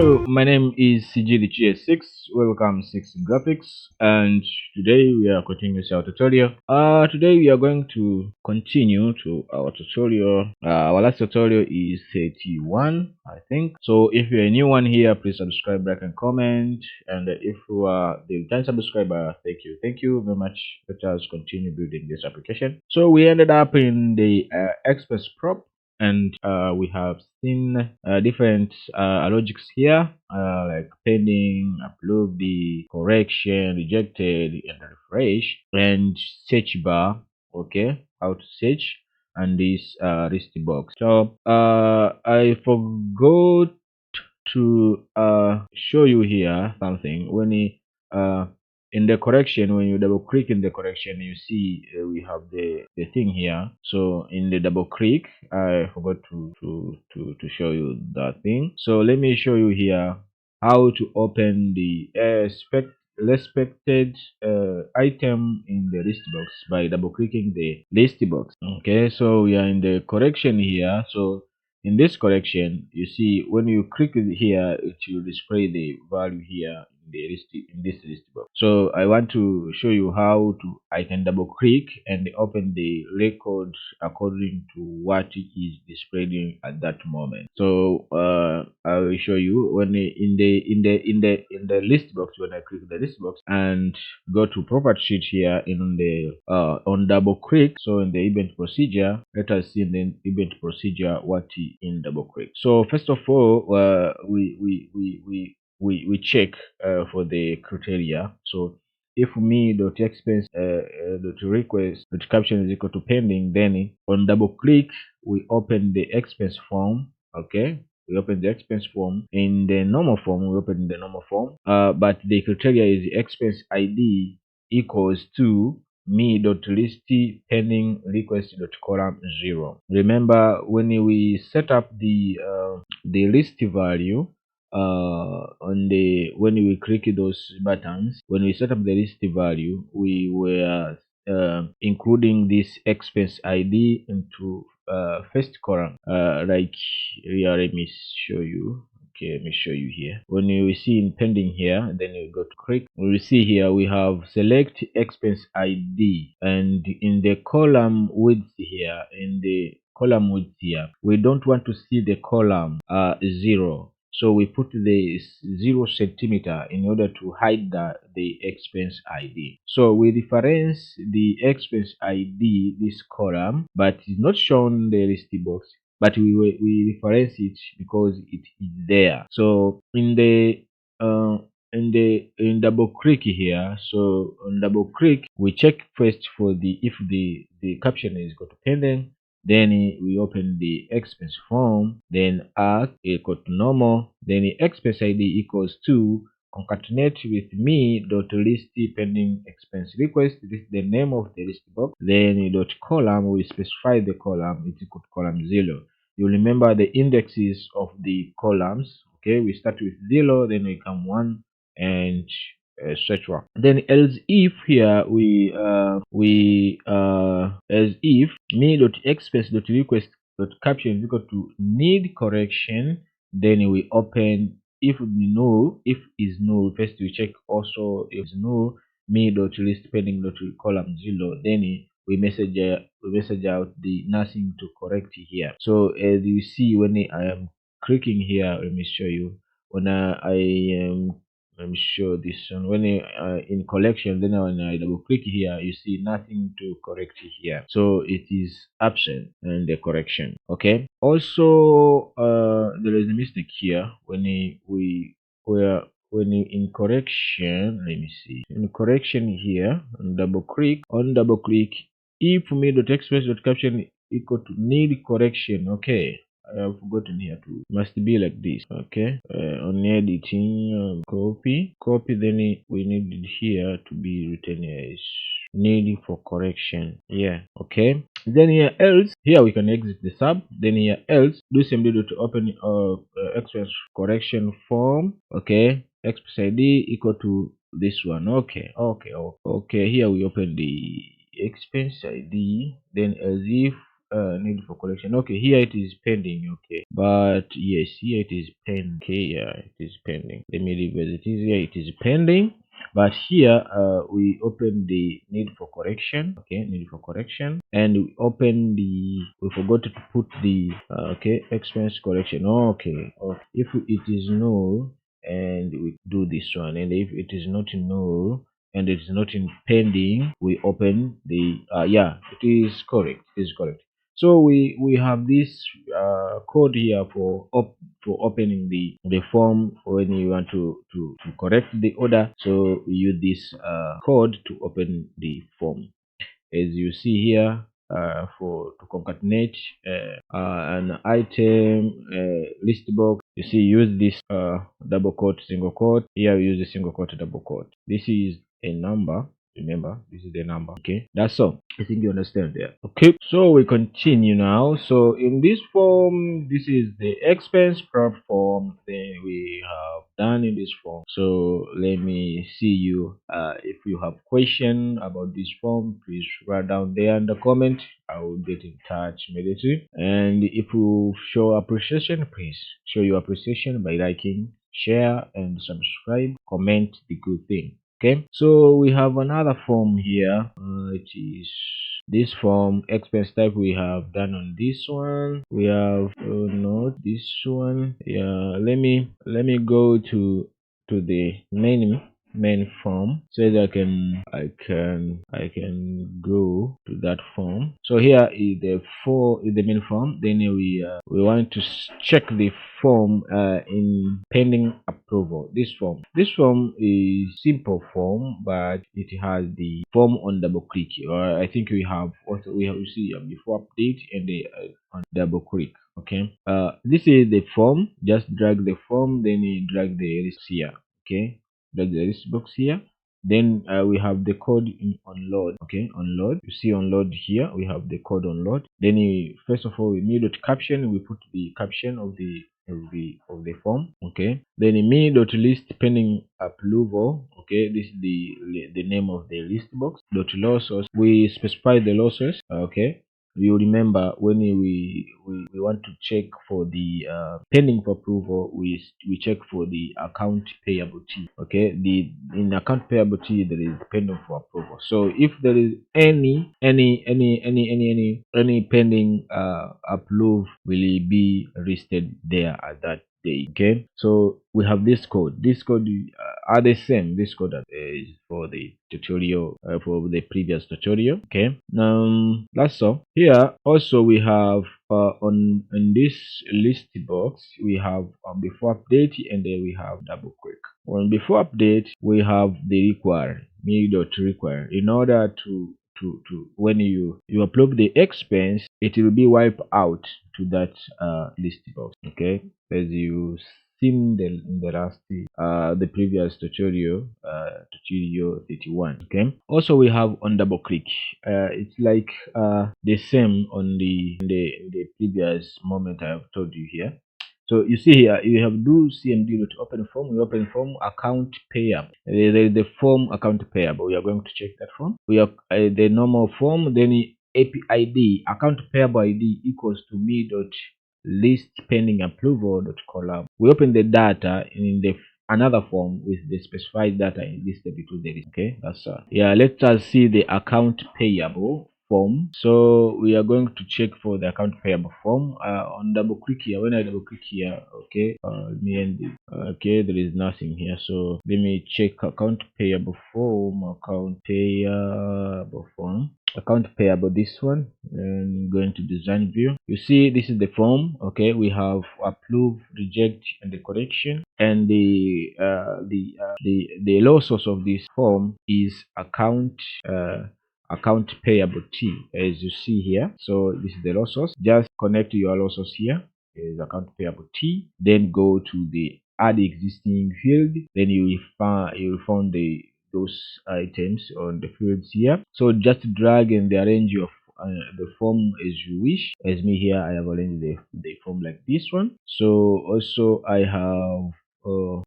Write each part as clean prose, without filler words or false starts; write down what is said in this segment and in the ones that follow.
Hello, my name is CGDGS6. Welcome 6 Graphics, and today we are continuing our tutorial. Today we are going to continue to our tutorial. Our last tutorial is 31, I think. So if you're a new one here, please subscribe, like, and comment. And if you are the return subscriber, thank you very much. Let us continue building this application. So we ended up in the Express prop, and we have seen different logics here, like pending, approve, the correction, rejected, and refresh, and search bar. Okay, how to search, and this list box. So I forgot to show you here something. When in the correction, when you double click in the correction, you see we have the thing here. So in the double click, I forgot to show you that thing. So let me show you here how to open the respected item in the list box by double clicking the list box. Okay, so we are in the correction here. So in this correction, you see when you click here, it will display the value here in this list box. So I want to show you how to I can double click and open the record according to what is displayed at that moment. So I will show you when in the list box. When I click the list box and go to property sheet here in the on double click, so in the event procedure, let us see in the event procedure what is in double click. So first of all, we check for the criteria. So if me.expense request caption is equal to pending, then on double click we open the expense form. Okay, we open the expense form. In the normal form, we open the normal form, but the criteria is expense ID equals to me.list pending request column 0. Remember, when we set up the list value on the when we click those buttons, when we set up the list value, we were including this expense ID into first column, like here. Let me show you. Okay, let me show you here. When you see in pending here, then you go to click. We will see here we have select expense ID, and in the column width here, we don't want to see the column 0. So we put the 0 centimeter in order to hide the expense ID. So we reference the expense ID, this column, but it's not shown in the list box, but we reference it because it is there. So in the in double click here, so on double click we check first for if the caption is equal to pending. Then we open the expense form, then ask equal to normal, then the expense ID equals to concatenate with me.list pending expense request. This is the name of the list box. Then dot column, we specify the column, it's equal to column 0. You remember the indexes of the columns. Okay, we start with 0, then we come 1, and etc. Then else if here as if me.expense.request caption is equal to need correction, then we open if is null. First we check also if it's null, me.list pending column 0, then we message out the nothing to correct here. So as you see, when I am clicking here, let me show you. When I am let me show this one. When in collection, then when I double click here, you see nothing to correct here, so it is absent in the correction. Okay, also there is a mistake here when in correction. Let me see in correction here on double click if me.express.caption equal to need correction. Okay, I have forgotten here to must be like this. Okay, on editing, copy, then we need it here to be written as needing for correction. Yeah, okay. Then here else, here we can exit the sub. Then here else, do simply to open express correction form. Okay, express ID equal to this one. Okay, here we open the expense ID, then as if need for collection. Okay, here it is pending. Okay, but yes, here it is pending. Okay, yeah, it is pending. Let me leave as it is. Here it is pending. But here we open the need for correction. Okay, need for correction, and we open the, we forgot to put the okay, expense correction. Okay, if it is null, and we do this one, and if it is not null and it is not in pending, we open the yeah, it is correct, it is correct. So we have this code here for opening the form when you want to correct the order. So we use this code to open the form, as you see here. For to concatenate an item list box, you see, use this double quote, single quote. Here we use the single quote, double quote. This is a number. Remember, this is the number. Okay, that's all. I think you understand there. Okay, so we continue now. So in this form, this is the expense prop form then we have done in this form. So let me see you. If you have question about this form, please write down there in the comment. I will get in touch immediately. And if you show appreciation, please show your appreciation by liking, share, and subscribe. Comment the good thing. Okay, so we have another form here. It is this form expense type we have done on this one. We have not this one. Yeah, let me go to the main form so that I can go to that form. So here is the main form. Then we want to check the form in pending approval. This form is simple form, but it has the form on double click. I think we see before update and the on double click. Okay, this is the form. Just drag the form, then you drag the list here. Okay, drag the list box here. Then we have the code in onload. Okay, onload. You see onload here. We have the code onload. Then first of all, we me dot caption. We put the caption of the form. Okay. Then in me dot list pending approval. Okay, this is the name of the list box. Dot losses. We specify the losses. Okay. You remember when we want to check for the pending for approval, we check for the account payable T. Okay, the in account payable T there is pending for approval. So if there is any pending approve, will it be listed there at that day. Okay, so we have this code. This code are the same. This code is for the tutorial for the previous tutorial. Okay, that's all. Here also we have on in this list box we have before update, and then we have double click. On before update we have the require me.require. In order to when you upload the expense, it will be wiped out to that list box. Okay, as you seen in the last the previous tutorial, tutorial 31. Okay, also we have on double click. It's like the same on the previous moment I have told you here. So you see here, you have do CMD to open form. We open form account payable. There is the form account payable. We are going to check that form. We have the normal form. Then APID account payable ID equals to me dot list pending approval dot column. We open the data in the another form with the specified data listed between the list. Okay, that's yeah. Let us see the account payable form. So we are going to check for the account payable form on double click here. When I double click here, okay, okay, there is nothing here. So let me check account payable form. Account payable, this one, and going to design view. You see, this is the form. Okay, we have approve, reject, and the correction. And the low source of this form is account payable T, as you see here. So this is the low source. Just connect your low source here is account payable T. Then go to the add existing field. Then you will find those items on the fields here. So just drag and arrange your the form as you wish. As me here, I have arranged the form like this one. So also I have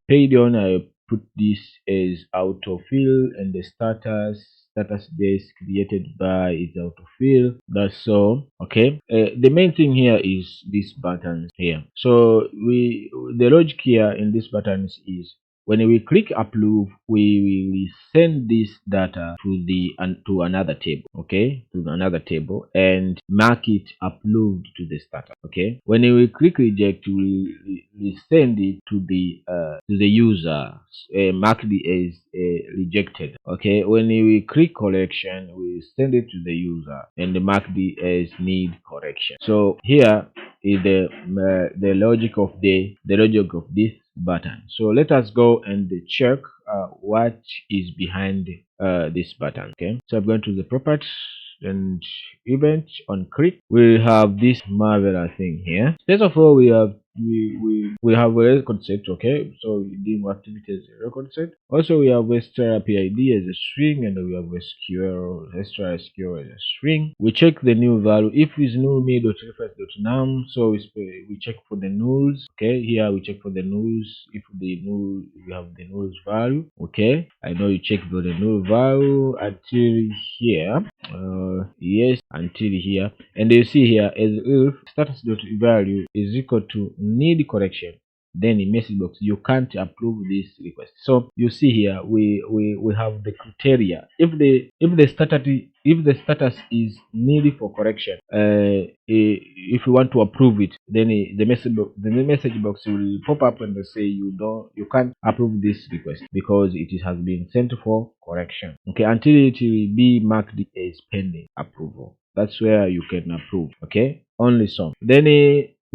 paid on. I put this as autofill, and the status status days created by is autofill. That's all. Okay. The main thing here is this buttons here. So the logic here in these buttons is when we click approve, we send this data to another table, okay, to another table, and mark it approved to the status. Okay. When we click reject, we send it to the user, marked as rejected. Okay. When we click correction, we send it to the user and mark it as need correction. So here is the logic of this button. So let us go and check what is behind this button. Okay, so I'm going to the properties and event. On click, we have this marvelous thing here. First of all, we have a record set. Okay, so demo activity as a record set. Also, we have extra PID as a string, and we have extra SQL as a string. We check the new value. If it's null me.reference.num, so we check for the nulls. Okay, here we check for the nulls. If we have the nulls value. Okay, I know you check for the null value until here. Yes, until here, and you see here as if status.value is equal to need correction, then in message box you can't approve this request. So you see here we have the criteria. If the status is needed for correction, if you want to approve it, then the message box will pop up and say you can't approve this request because it has been sent for correction. Okay, until it will be marked as pending approval. That's where you can approve. Okay, only so. Then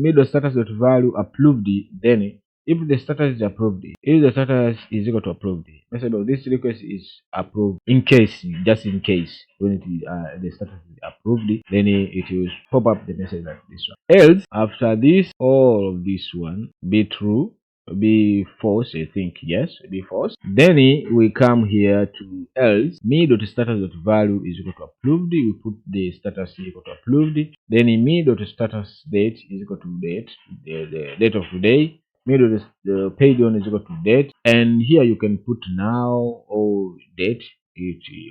middle status.value approved, then if the status is approved, if the status is equal to approved, message of this request is approved. In case, just in case, when it is the status is approved, then it will pop up the message like this one. Else, after this, all of this one be true, be false, I think yes, be false. Then we come here to else me.status.value is equal to approved. We put the status equal to approved. Then me.status date is equal to date, the date of today. The page one is equal to date, and here you can put now or date,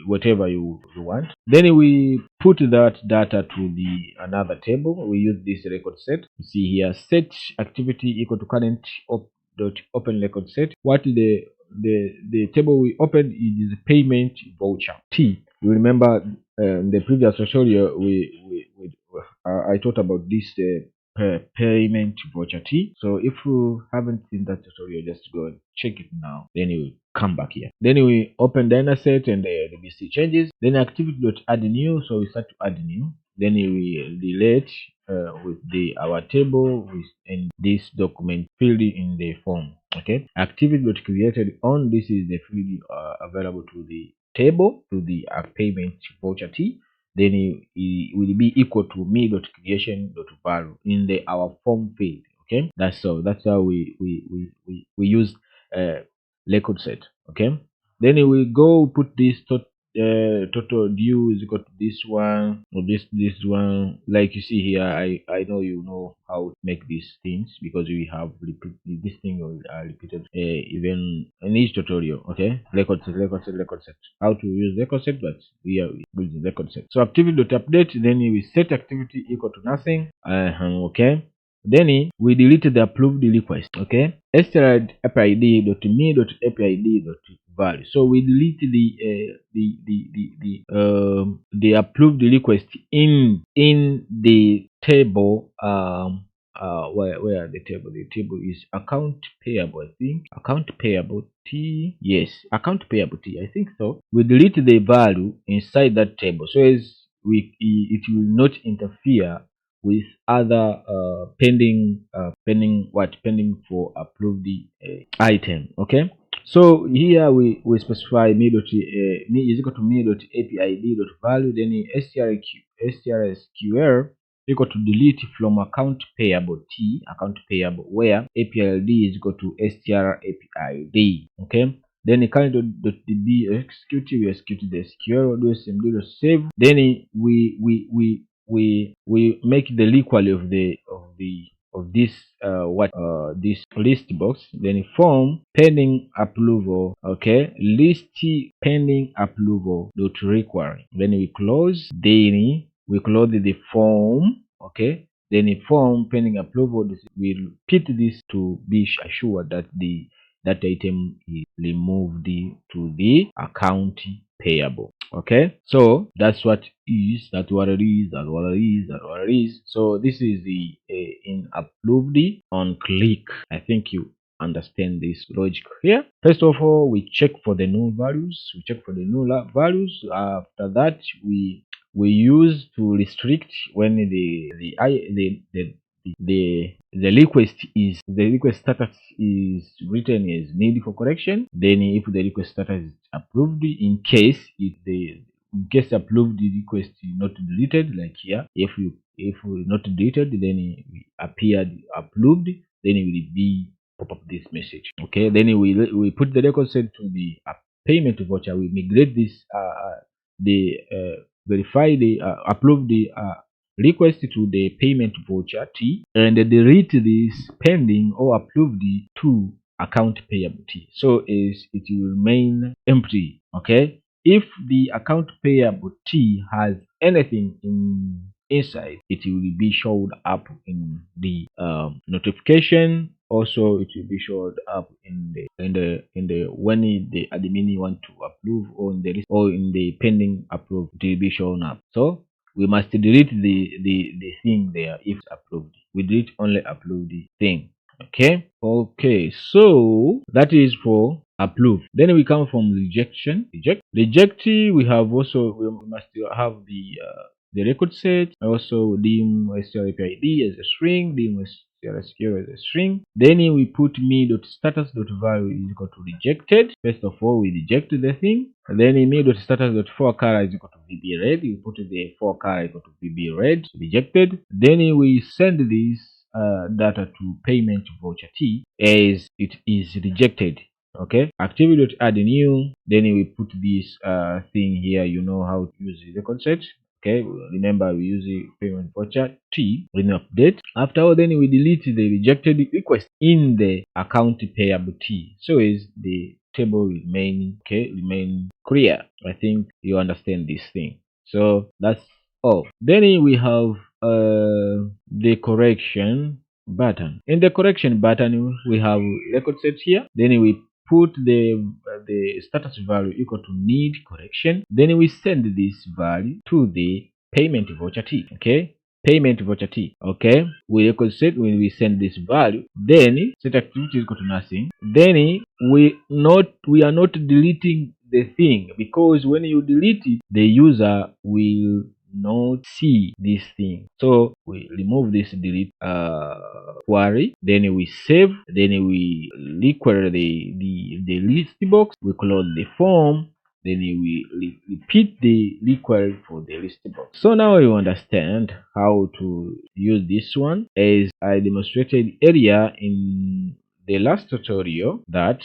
whatever you want. Then we put that data to the another table. We use this record set. You see here set activity equal to current open record set. What the table we opened is payment voucher T. You remember in the previous tutorial I taught about this payment voucher T. So if you haven't seen that tutorial, just go and check it now. Then you come back here. Then we open Dynaset and the BC changes. Then activity.add new. So we start to add new. Then we delete with our table in this document field in the form. Okay, activity.created on, this is the field available to the table, to the payment voucher T. Then it will be equal to me.creation.value in our form field. Okay, that's how we use record set. Okay, then we go put this total due is equal to this one or this one. Like you see here, I know you know how to make these things because we have this thing repeated even in each tutorial. Okay, record set, how to use record set, but we are using record set. So activity.update, then we set activity equal to nothing. Okay, then we delete the approved request. Okay, std.apid.me.apid.value. So we delete the approved request in the table. Where are the table? The table is account payable. I think account payable T. Yes, account payable T. I think so. We delete the value inside that table, so as it will not interfere with other pending for approved item. Okay, so here we specify me is equal to me.apid.value, then strSQL equal to delete from account payable T, account payable, where APID is equal to strAPID. Okay, then current.db execute, we execute the SQL, do save. Then we make the equal of the this this list box, then form pending approval. Okay, list pending approval dot require. Then we close. Then we close the form. Okay, then in form pending approval, we repeat this to be assured that that item is removed to the account payable. Okay, so that's what is, that's what it is, that's what it is, that's what it is. So this is the in approved on click. I think you understand this logic here. First of all, we check for the null values. We check for the null values. After that, we use to restrict when the request status is written as need for correction. Then if the request status is approved, in case approved, the request is not deleted, like here, if not deleted, then it appeared approved, then it will be pop up this message. Okay, then we put the record set to the payment voucher. We migrate this verify the approve the request to the payment voucher T, and delete this pending or approved to account payable T, so it will remain empty. Okay, if the account payable T has anything inside, it will be showed up in the notification. Also, it will be showed up in the when the admin want to approve, or in the list, or in the pending approve, it will be shown up. So we must delete the thing there if it's approved. We delete only approved thing. Okay, so that is for approve. Then we come from rejection. Reject, we have also, we must have the record set, also dim SQL ID as a string, dim SQL as a string. Then we put me.status.value is equal to rejected. First of all, we reject the thing. And then me.status.4char is equal to VB we put the 4char equal to VB rejected. Then we send this data to payment voucher T as it is rejected. Okay, activity.add new. Then we put this thing here. You know how to use the concept. Okay, remember we use the payment voucher T in update. After all, then we delete the rejected request in the account payable T, so is the table remain clear. I think you understand this thing. So that's all. Then we have the correction button. In the correction button, we have record set here. Then we put the status value equal to need correction. Then we send this value to the payment voucher T. Okay, payment voucher T. Okay, we record set when we send this value. Then set activity is equal to nothing. Then we are not deleting the thing, because when you delete it, the user will not see this thing. So we remove this delete query. Then we save. Then we require the list box. We close the form. Then we repeat the require for the list box. So now you understand how to use this one, as I demonstrated earlier in the last tutorial, that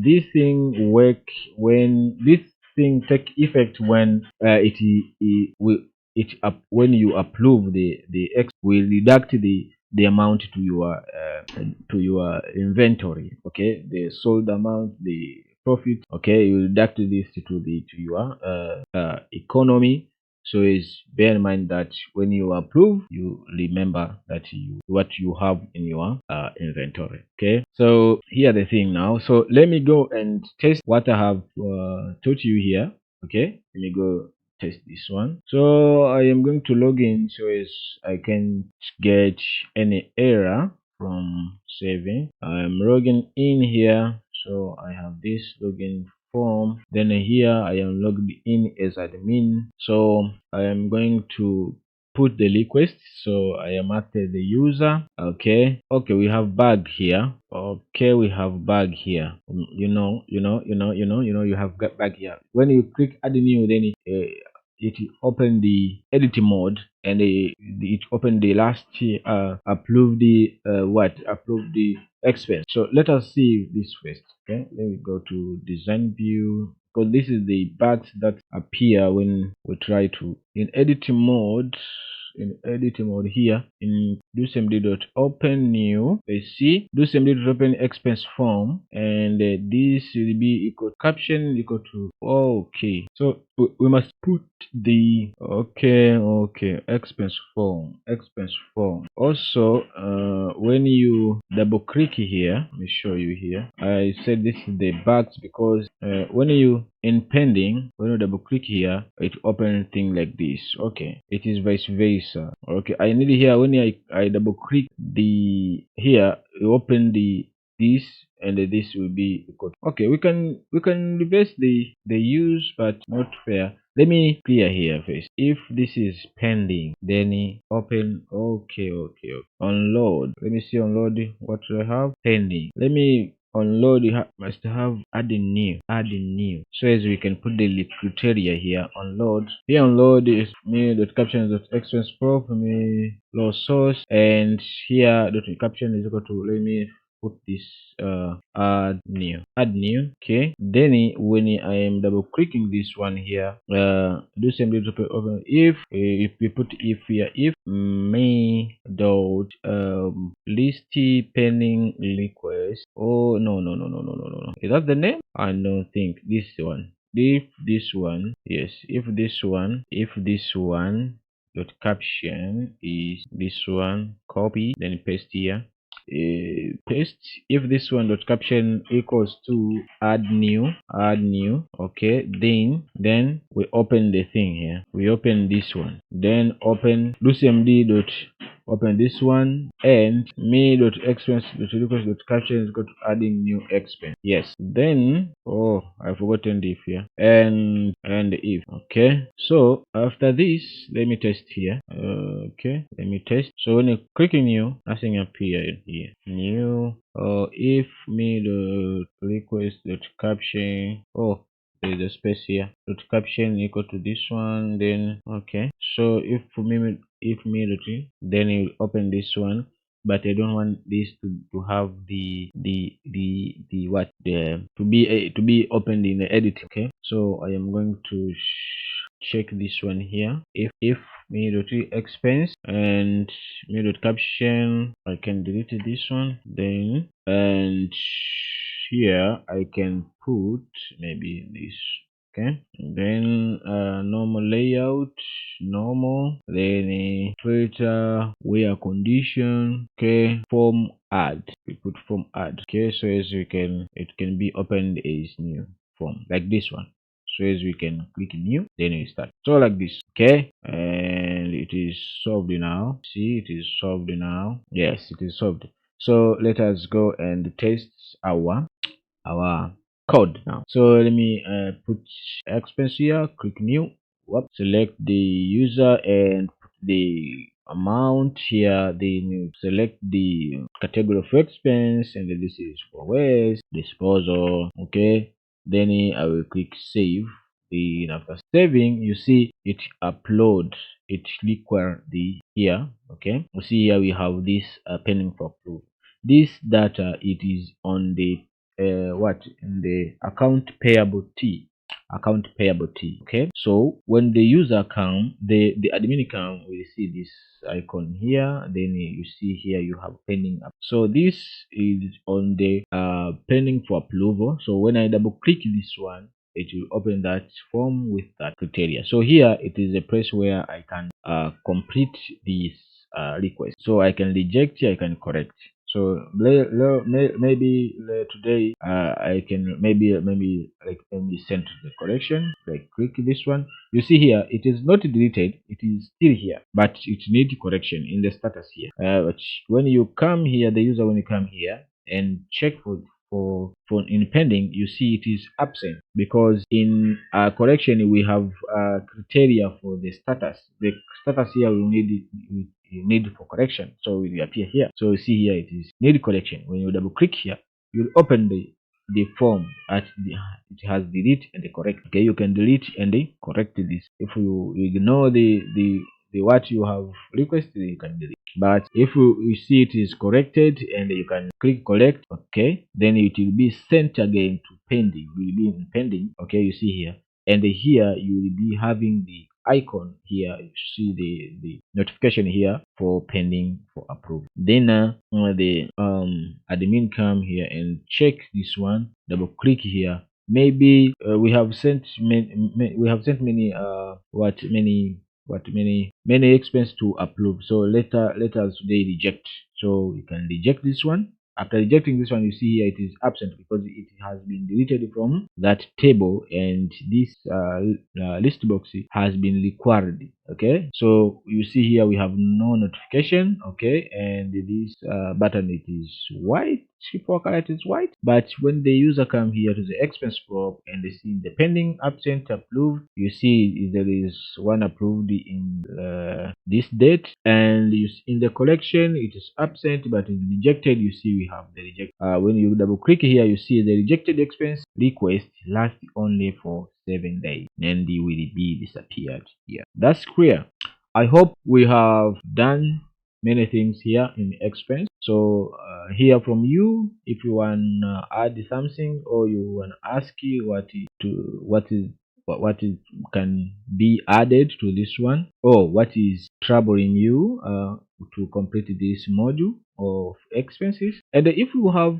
this thing work when this thing take effect when when you approve the X, will deduct the amount to your inventory. Okay, the sold amount, the profit. Okay, you deduct this to your economy. So is bear in mind that when you approve, you remember that what you have in your inventory. Okay, so here the thing now. So let me go and test what I have taught you here. Okay, let me go test this one. So I am going to log in so as I can get any error from saving. I am logging in here, so I have this login form. Then here I am logged in as admin, so I am going to put the request. So I am after the user. Okay, we have bug here. Okay, we have bug here. You have got bug here. When you click add new, then it open the edit mode, and it open the last approve the approve the expense. So let us see this first. Okay, let me go to design view, because this is the bugs that appear when we try to in edit mode. in edit mode here in doSMD.open new. Let's see doSMD.open expense form, and this will be equal caption equal to okay. So we must put the expense form. Also, when you double click here, let me show you here. I said this is the bugs because when you in pending, when you double click here, it opens thing like this. Okay, it is vice versa. Okay, I need here when I double click the here, you open the this, and this will be equal. Okay, we can reverse the use, but not fair. Let me clear here first. If this is pending, then open. Okay. Unload. Let me see unload what I have pending. Let me unload. Must have adding new. So as we can put the criteria here. Unload. Here unload is me.captions.expense prop me low source, and here dot caption is equal to, let me put this add new. Okay, then when I am double clicking this one here, do simply open if we put if here, if me dot list pending request. Oh, no, is that the name? I don't think this one. If this one, yes, if this one dot caption is this one, copy, then paste here. Paste. If this one dot caption equals to add new, okay, then we open the thing here, we open this one, then open doCMD dot open this one, and me dot expense dot request dot caption is got to adding new expense. Yes, then I forgotten the if here, and if. Okay, so after this, let me test here. Okay, let me test. So when you clicking new, nothing appear here. New if me dot request dot caption, there's a space here, dot caption equal to this one, then okay. So if me then you open this one, but I don't want this to have the what, the to be opened in the edit. Okay, so I am going to check this one here. If me.t expense and me.caption, I can delete this one, then, and here I can put maybe this. Okay, then normal layout, normal, then filter, where condition. Okay, form add, we put form add. Okay, so as we can, it can be opened as new form like this one. So as we can click new, then we start. So like this. Okay, and it is solved now. See, it is solved now. Yes, it is solved. So let us go and test our code now. So let me put expense here, click new, select the user and put the amount here, then select the category of expense, and then this is for waste disposal. Okay, then I will click save. Then after saving, you see it upload, it require the here. Okay, you see here we have this pending for approval. This data, it is on the in the account payable T. Okay, so when the user come, the admin come, will see this icon here, then you see here you have pending up. So this is on the pending for approval. So when I double click this one, it will open that form with that criteria. So here it is a place where I can complete this request. So I can reject, I can correct. So maybe today I can maybe like send the correction, like click this one. You see here it is not deleted, it is still here, but it needs correction in the status here. But when you come here, the user, when you come here and check for in pending, you see it is absent, because in correction we have criteria for the status. The status here will need for correction, so it will appear here. So you see here it is need correction. When you double click here, you'll open the form at it has delete and the correct. Okay, you can delete and correct this. If you ignore the what you have requested, you can delete. But if you see it is corrected and you can click correct, okay, then it will be sent again to pending, will be in pending. Okay, you see here, and here you will be having the icon here. You see the notification here for pending for approval. Then the admin come here and check this one. Double click here. Maybe we have sent many many expense to approve. So let us today reject. So we can reject this one. After rejecting this one, you see here it is absent because it has been deleted from that table, and this list box has been required. Okay, so you see here we have no notification. Okay, and this button, it is white. For color it is white, but when the user come here to the expense prop and they see the pending, absent, approved, you see there is one approved in this date, and in the collection it is absent, but in rejected you see we have the reject. When you double click here, you see the rejected expense request lasts only for 7 days, and it will be disappeared here. That's clear. I hope we have done many things here in expense. So hear from you if you want to add something, or you want to ask you what is can be added to this one, or what is troubling you to complete this module of expenses. And if you have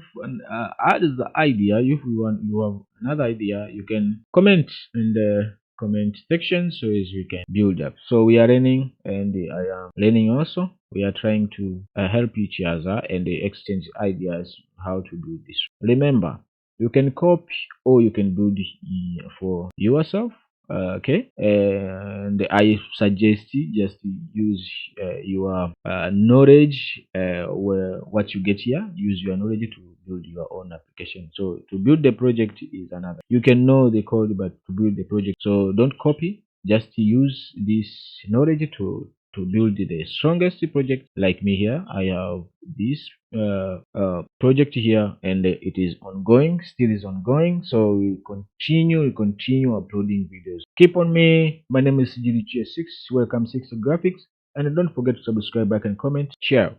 add the idea, if you have another idea, you can comment in the comment section so as we can build up. So we are learning, and I am learning also. We are trying to help each other and exchange ideas how to do this. Remember, you can copy or you can build for yourself. Okay, and I suggest you just use your knowledge, what you get here. Use your knowledge to build your own application. So to build the project is another. You can know the code, but to build the project, so don't copy. Just use this knowledge to build the strongest project. Like me here, I have this project here, and it is ongoing, still is ongoing. So we continue uploading videos. Keep on me. My name is CGDGS6. Welcome 6 Graphics, and don't forget to subscribe, like, and comment, share.